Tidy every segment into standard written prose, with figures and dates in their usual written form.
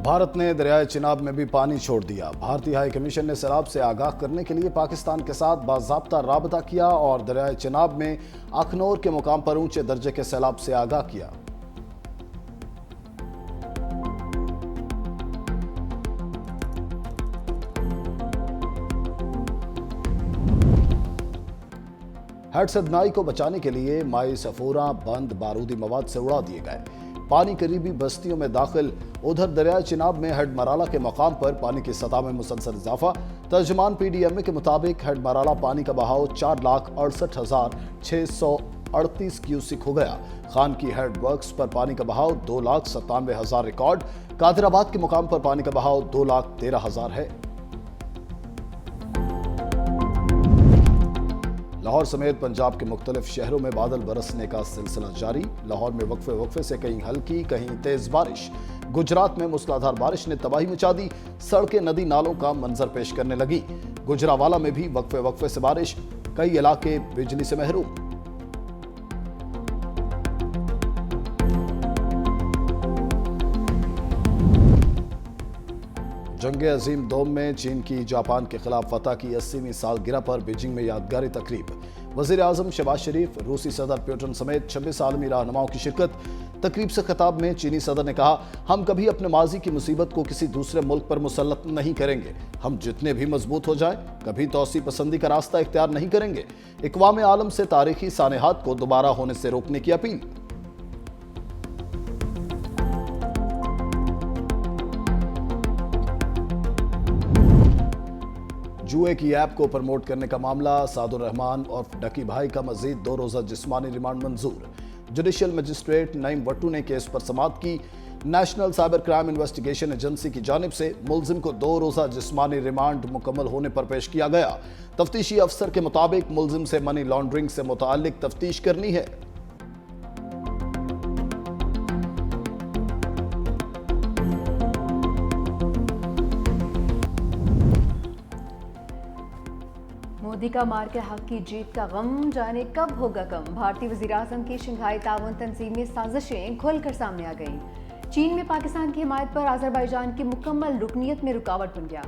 भारत ने दरियाए चिनाब में भी पानी छोड़ दिया। भारतीय हाई कमीशन ने सैलाब से आगाह करने के लिए पाकिस्तान के साथ बाज़ाब्ता राबता किया और दरियाए चिनाब में अखनौर के मुकाम पर ऊंचे दर्जे के सैलाब से आगाह किया। हेडसदनाई को बचाने के लिए माई सफोरा बंद बारूदी मवाद से उड़ा दिए गए। पानी करीबी बस्तियों में दाखिल। उधर दरिया चिनाब में हेड मराला के मकाम पर पानी की सतह में मुसलसल इजाफा। तर्जमान PDMA के मुताबिक हेड मराला पानी का बहाव 4,68,638 क्यूसिक हो गया। खान की हेड वर्क्स पर पानी का बहाव 2,97,000 रिकॉर्ड। कादिराबाद के मुकाम पर पानी का बहाव 2,13,000 है। लाहौर समेत पंजाब के मुख्तलिफ शहरों में बादल बरसने का सिलसिला जारी। लाहौर में वक्फे से कहीं हल्की कहीं तेज बारिश। गुजरात में मूसलाधार बारिश ने तबाही मचा दी। सड़कें नदी नालों का मंजर पेश करने लगी। गुजरावाला में भी वक्फे से बारिश। कई इलाके बिजली से महरूम। जंग अजीम दोम में चीन की जापान के खिलाफ फतह की 80वीं सालगिरह पर बीजिंग में यादगारी तकरीब। वजीर आजम शहबाज शरीफ, रूसी सदर पुतिन समेत 26 आलमी रहनुमाओं की शिरकत। तकरीब से खिताब में चीनी सदर ने कहा, हम कभी अपने माजी की मुसीबत को किसी दूसरे मुल्क पर मुसल्लत नहीं करेंगे। हम जितने भी मजबूत हो जाएं, कभी तौसी पसंदी का रास्ता इख्तियार नहीं करेंगे। इक़वाम आलम से तारीखी सानेहात को दोबारा होने से रोकने की अपील। जुए की ऐप को प्रमोट करने का मामला। सादुर रहमान और डकी भाई का मजीद 2 रोजा जिस्मानी रिमांड मंजूर। जुडिशियल मजिस्ट्रेट नईम वट्टू ने केस पर समाअत की। National cyber crime investigation agency की जानिब से मुलजिम को 2 रोजा जिस्मानी रिमांड मुकम्मल होने पर पेश किया गया। तफ्तीशी अफसर के मुताबिक मुलजिम से मनी लॉन्ड्रिंग से मुताल्लिक तफ्तीश करनी है। मोदी का मार के हक की जीत का गम जाने कब होगा कम। भारतीय वज़ीर-ए-आज़म की शंघाई ताउन तंजीम में साजिशें खुलकर सामने आ गईं। चीन में पाकिस्तान की हिमायत पर अज़रबैजान की मुकम्मल रुकनीयत में रुकावट बन गया।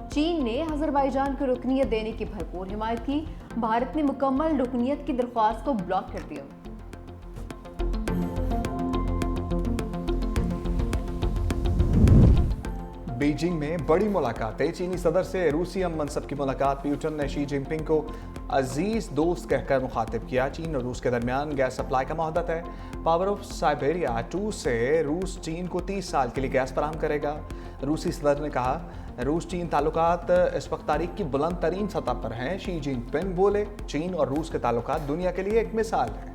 चीन ने अज़रबैजान को रुकनीयत देने की भरपूर हिमायत की। भारत ने मुकम्मल रुकनीयत की दरख्वास्त को ब्लॉक कर दिया। बीजिंग में बड़ी मुलाकातें। चीनी सदर से रूसी हम मनसब की मुलाकात। पुतिन ने शी जिनपिंग को अजीज दोस्त कहकर मुखातिब किया। चीन और रूस के दरमियान गैस सप्लाई का मुहदत है। पावर ऑफ साइबेरिया 2 से रूस चीन को 30 साल के लिए गैस फराहम करेगा। रूसी सदर ने कहा, रूस चीन ताल्लुकात इस वक्त तारीख की बुलंद तरीन सतह पर हैं। शी जिनपिंग बोले, चीन और रूस के ताल्लुकात दुनिया के लिए एक मिसाल है।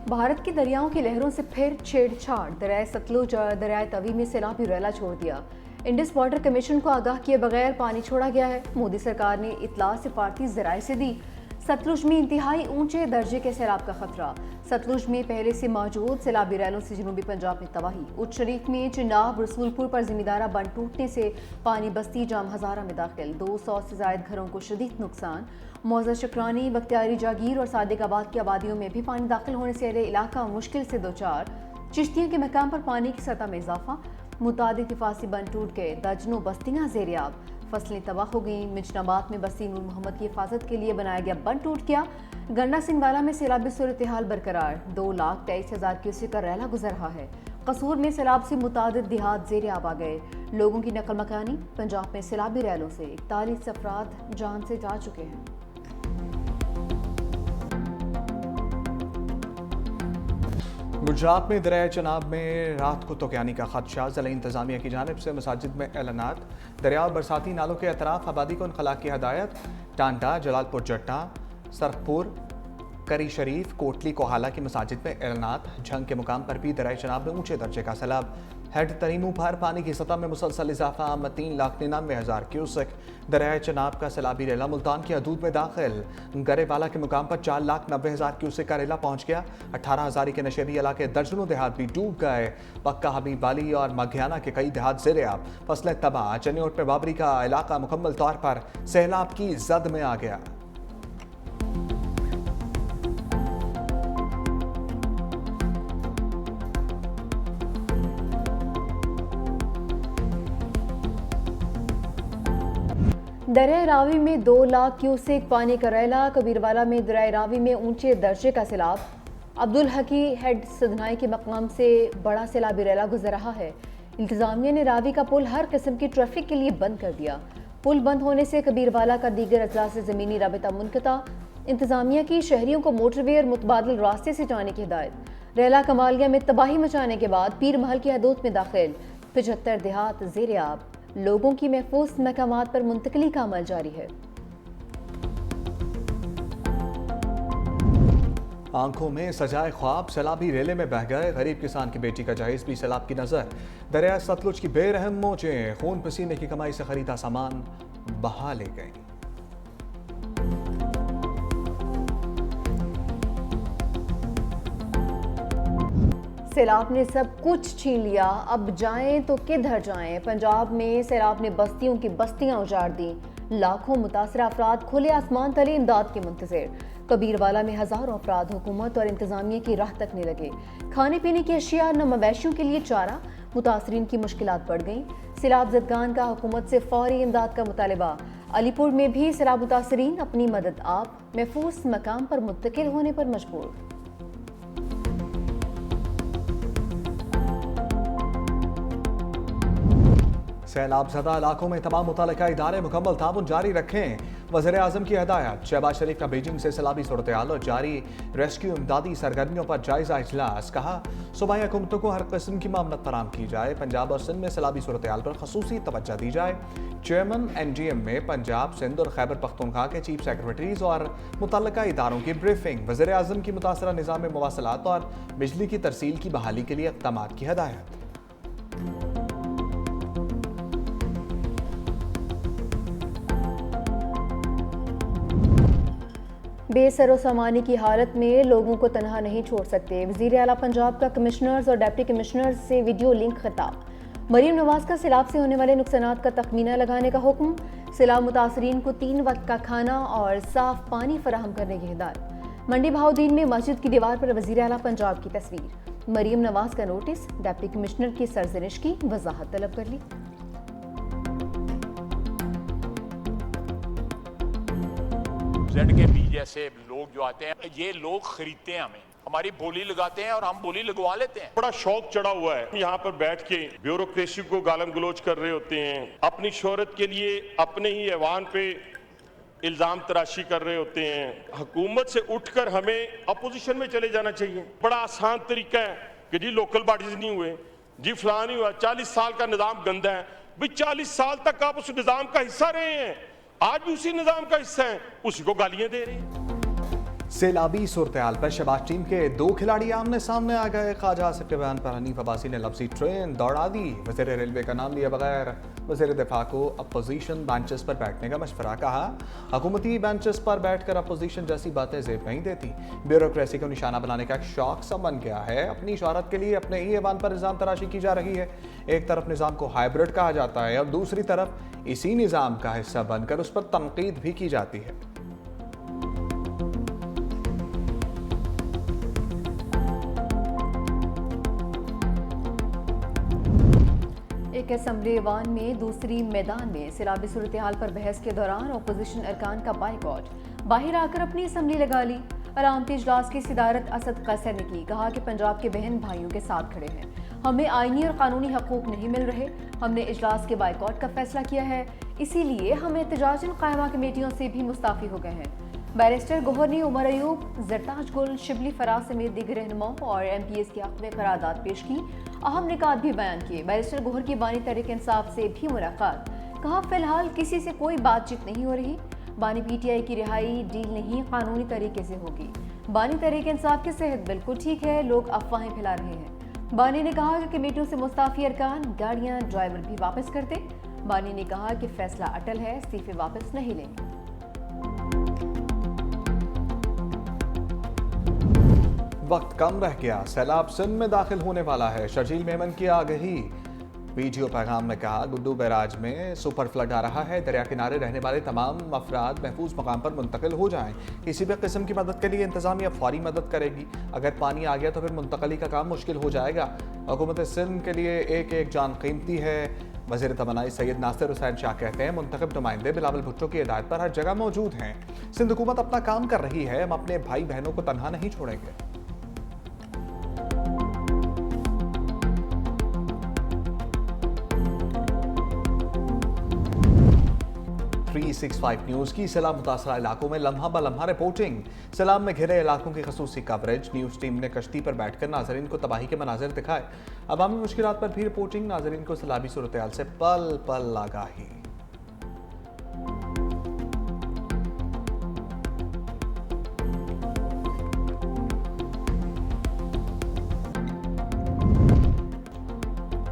भारत की दरियाओं की लहरों से फिर छेड़छाड़। दरियाए सतलुज और दरियाए तवी में सैलाबी रैला छोड़ दिया। इंडस वाटर कमीशन को आगाह किए बगैर पानी छोड़ा गया है। मोदी सरकार ने इतला सिफारती ज़राए से दी। सतलुज में इंतहाई ऊंचे दर्जे के सैलाब का खतरा। सतलुज में पहले से मौजूद सैलाबी रैलों से जनूबी पंजाब में तबाही। उच्च शरीफ में चिनाब रसूलपुर पर जिमीदारा बंद टूटने से पानी बस्ती जाम हजारा में दाखिल। 200 से ज्यादा घरों को शदीद नुकसान। मौजा शकरानी, बख्तियारी जागीर और सादिकाबाद की आबादियों में भी पानी दाखिल होने से अहले इलाका मुश्किल से दो चार। चिश्तियों के मकाम पर पानी की सतह में इजाफा। मुतादिद हिफाजी बंद टूट गए। दर्जनों बस्तियां ज़ेरियाब। फसलें तबाह हो गईं। मिजनाबाद में बस्ती नूर मोहम्मद की हिफाजत के लिए बनाया गया बंद टूट गया। गन्ना सिंगवाला में सैलाबी सूरत हाल बरकरार। 2,23,000 क्यूसेक का रैला गुजर रहा है। कसूर में सैलाब से मुतादिद देहात ज़ेरियाब आ गए। लोगों की नकल मकानी। पंजाब में सैलाबी रैलों से 41 अफराद जान से जा चुके हैं। गुजरात में दरिया चिनाब में रात को तोक़यानी का खदशा। ज़िला इंतज़ामिया की जानिब से मसाजिद में ऐलानात। दरिया और बरसाती नालों के अतराफ आबादी को इनखला की हदायत। टांडा, जलालपुर जट्टा, सरखपुर, करी शरीफ, कोटली कोहाला की मसाजिद में ऐलानात। झंग के मुकाम पर भी दरिया चिनाब में ऊंचे दर्जे का सैलाब। हेड तरीमू पर पानी की सतह में मुसलसल इजाफा। 3,99,000 क्यूसेक। दरिया चिनाब का सैलाबी रेला मुल्तान की हदूद में दाखिल। गरेवाला के मुकाम पर 4,90,000 क्यूसेक का रेला पहुंच गया। 18,000 के नशेबी इलाके दर्जनों देहात भी डूब गए। पक्का हबीब वाली और मघियाना के कई देहात ज़ेरे-आब। फसलें तबाह। चनियोट में बाबरी का इलाका मुकम्मल तौर पर सैलाब की जद में आ गया। दरिया रावी में 2 लाख क्यूसेक पानी का रैला। कबीरवाला में दरिया रावी में ऊंचे दर्जे का सैलाब। अब्दुल हकी हेड सदनाई के मकाम से बड़ा सैलाबी रैला गुजर रहा है। इंतजामिया ने रावी का पुल हर किस्म की ट्रैफिक के लिए बंद कर दिया। पुल बंद होने से कबीरवाला का दीगर अजला से ज़मीनी राबिता मुनक़ता। इंतजामिया की शहरियों को मोटरवे और मुतबादिल रास्ते से जाने की हिदायत। रैला कमालिया में तबाही मचाने के बाद पीर महल की हदूद में दाखिल। 75 देहात ज़ेर आब। लोगों की महफूज मकामात पर मुंतकली का अमल जारी है। आंखों में सजाए ख्वाब सैलाबी रेले में बह गए। गरीब किसान की बेटी का जहेज भी सैलाब की नजर। दरिया सतलुज की बेरहम मौजें खून पसीने की कमाई से खरीदा सामान बहा ले गई। सैलाब ने सब कुछ छीन लिया, अब जाएं तो किधर जाएं। पंजाब में सैलाब ने बस्तियों की बस्तियां उजाड़ दी। लाखों मुतासरा अफराद खुले आसमान तले इमदाद के मुंतज़िर। कबीरवाला में हजारों अफराद हुकूमत और इंतजामिया की राह तकने लगे। खाने पीने की अशिया न मवेशियों के लिए चारा। मुतासरीन की मुश्किलात बढ़ गईं। सैलाब ज़दगान का हुकूमत से फौरी इमदाद का मुतालबा। अलीपुर में भी सैलाब मुतासरीन अपनी मदद आप महफूज मकाम पर मुंतकिल होने पर मजबूर। सैलाब ज़दा इलाकों में तमाम मुतल्लिका इदारे मुकम्मल ताउन जारी रखें। वज़ीर-ए-आज़म की हिदायत। शहबाज शरीफ का बीजिंग से सैलाबी सूरत हाल और जारी रेस्क्यू इमदादी सरगर्मियों पर जायजा इजलास। कहा सूबाई हुकूमतों को हर किस्म की मामलत फराम की जाए। पंजाब और सिंध में सैलाबी सूरत हाल पर खसूसी तवज्जो दी जाए। चेयरमैन NGM में पंजाब, सिंध और खैबर पख्तूनख्वा के चीफ सेक्रेटरीज और मुतल्लिका इदारों की ब्रीफिंग। वज़ीर-ए-आज़म की मुतासरा निज़ाम में मवासलात और बिजली की तरसील की बहाली के लिए इक़दामात की हिदायत। बेसरो सामानी की हालत में लोगों को तनहा नहीं छोड़ सकते। वज़ीर आला पंजाब का कमिश्नर्स और डिप्टी कमिश्नर्स से वीडियो लिंक खिताब। मरीम नवाज का सैलाब से होने वाले नुकसानात का तखमीना लगाने का हुक्म। सैलाब मुतासरीन को 3 वक्त का खाना और साफ पानी फराहम करने की हिदायत। मंडी बहाउद्दीन में मस्जिद की दीवार पर वज़ीर आला पंजाब की तस्वीर। मरीम नवाज का नोटिस। डिप्टी कमिश्नर की सरजनिश की वजाहत तलब कर ली। ZKB जैसे लोग जो आते हैं, ये लोग खरीदते हैं, हमारी बोली लगाते हैं और हम बोली लगवा लेते हैं। बड़ा शौक चढ़ा हुआ है, यहाँ पर बैठ के ब्यूरोक्रेसी को गालम गलोच कर रहे होते हैं। अपनी शोहरत के लिए अपने ही ऐवान पे इल्जाम तराशी कर रहे होते हैं। हुकूमत से उठकर हमें अपोजिशन में चले जाना चाहिए। बड़ा आसान तरीका है कि जी लोकल बॉडीज नहीं हुए, जी फलां नहीं हुआ, 40 साल का निज़ाम गंदा है। भाई 40 साल तक आप उस निज़ाम का हिस्सा रहे हैं, आज भी उसी निज़ाम का हिस्सा है, उसी को गालियां दे रहे हैं। सैलाबी सूरत हाल पर शहबाज टीम के 2 खिलाड़ी आमने सामने आ गए। ख्वाजा आसिफ के बयान पर हनीफ अब्बासी ने लफ्जी ट्रेन दौड़ा दी। वज़ीर रेलवे का नाम लिया बगैर वज़ीर दिफा को अपोजिशन बेंचेस पर बैठने का मशवरा। कहा हुकूमती बेंचेस पर बैठकर अपोजिशन जैसी बातें जेब नहीं देती। ब्यूरोक्रेसी को निशाना बनाने का एक शौक सा बन गया है। अपनी शोहरत के लिए अपने ही ऐवान पर निज़ाम तराशी की जा रही है। एक तरफ निज़ाम को हाइब्रिड कहा जाता है और दूसरी तरफ इसी निज़ाम का हिस्सा बनकर उस पर तनकीद भी की जाती है। एक असम्बली ईवान में दूसरी मैदान में सैलाबी सूरत हाल पर बहस के दौरान अपोजिशन अरकान का बाइकआउट। बाहर आकर अपनी असम्बली लगा ली। अलामती इजलास की सदारत असद कैसर ने की। कहा कि पंजाब के बहन भाइयों के साथ खड़े हैं, हमें आईनी और कानूनी हकूक नहीं मिल रहे। हमने इजलास के बाइकआउट का फैसला किया है, इसीलिए हम एहतजाजन कायमा कमेटियों से भी मुस्ताफ़ी हो गए हैं। बैरिस्टर गोहर ने उमर अयूब, जरताज गुल, शिबली फराज समेत दीगर रहनुमाओं और MPs के हक़ में करारदाद पेश की। अहम निकात भी बयान किए। बैरिस्टर गोहर की बानी तहरीक इंसाफ से भी मुलाकात। कहा फिलहाल किसी से कोई बातचीत नहीं हो रही। बानी PTI की रिहाई डील नहीं, कानूनी तरीके से होगी। बानी तहरीक इंसाफ की सेहत बिल्कुल ठीक है, लोग अफवाहें फैला रहे हैं। बानी ने कहा कि कमेटियों से मुस्ताफ़ी अरकान, गाड़ियाँ, ड्राइवर भी वापस कर दें। बानी ने कहा कि फैसला अटल है, इस्तीफे वापस नहीं लेंगे। वक्त कम रह गया, सैलाब सिंध में दाखिल होने वाला है। शर्जील मेमन की आगही। वीडियो पैगाम में कहा गुड्डू बैराज में सुपर फ्लड आ रहा है, दरिया किनारे रहने वाले तमाम अफराद महफूज मकाम पर मुंतकिल हो जाएं। किसी भी किस्म की मदद के लिए इंतजामिया फौरी मदद करेगी। अगर पानी आ गया तो फिर मुंतकली का काम मुश्किल हो जाएगा। हुकूमत सिंध के लिए एक एक जान कीमती है। वज़ीर तमन्नाई सैयद नासिर हुसैन शाह कहते हैं मुंतखब नुमाइंदे बिलावल भुट्टो की हिदायत पर हर जगह मौजूद हैं। सिंध हुकूमत अपना काम कर रही है, हम अपने भाई बहनों को तनहा नहीं छोड़ेंगे। 365 न्यूज़ की सैलाब मुतासरा इलाकों में लम्हा ब लम्हा रिपोर्टिंग। सैलाब में घिरे इलाकों की खसूसी कवरेज। न्यूज़ टीम ने कश्ती पर बैठकर नाजरीन को तबाही के मनाजिर दिखाए। अवामी मुश्किलात पर भी रिपोर्टिंग। नाजरीन को सैलाबी सूरत-ए-हाल से पल पल आगाही।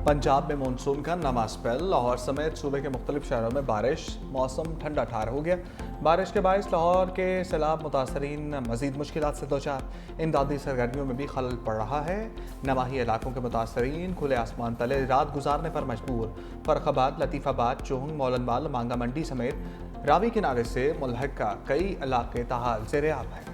पंजाब में मानसून का नवा स्पेल। लाहौर समेत सूबे के मुख्तलिफ शहरों में बारिश। मौसम ठंडा ठार हो गया। बारिश के बायस लाहौर के सैलाब मुतासरीन मजीद मुश्किलात से दोचार। इमदादी सरगर्मियों में भी खलल पड़ रहा है। नवाही इलाकों के मुतासरीन खुले आसमान तले रात गुजारने पर मजबूर। फर्रुखाबाद, लतीफ़ाबाद, चोहंग, मौलनवाल, मांगा मंडी समेत रावी किनारे से मुल्हका कई इलाके ताहाल ज़ेर-ए-आब हैं।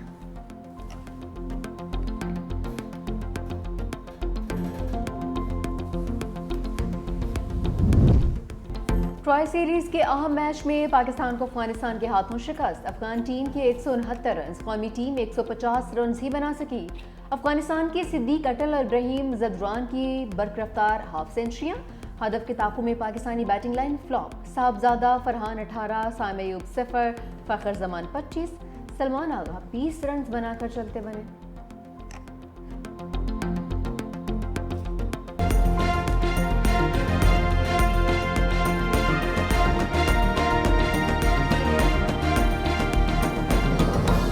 ट्राई सीरीज के अहम मैच में पाकिस्तान को अफगानिस्तान के हाथों शिकस्त। अफगान टीम के 169 रन, कौमी टीम 150 रन ही बना सकी। अफगानिस्तान के सिद्दीक अटल और इब्राहिम ज़दरान की बरकरफ्तार हाफ सेंचुरियां। हदफ के ताक़ू में Pakistani batting line flop. Sahibzada Farhan 18, Saim Ayub 0, Fakhar Zaman 25, Salman Agha 20 run बनाकर चलते बने।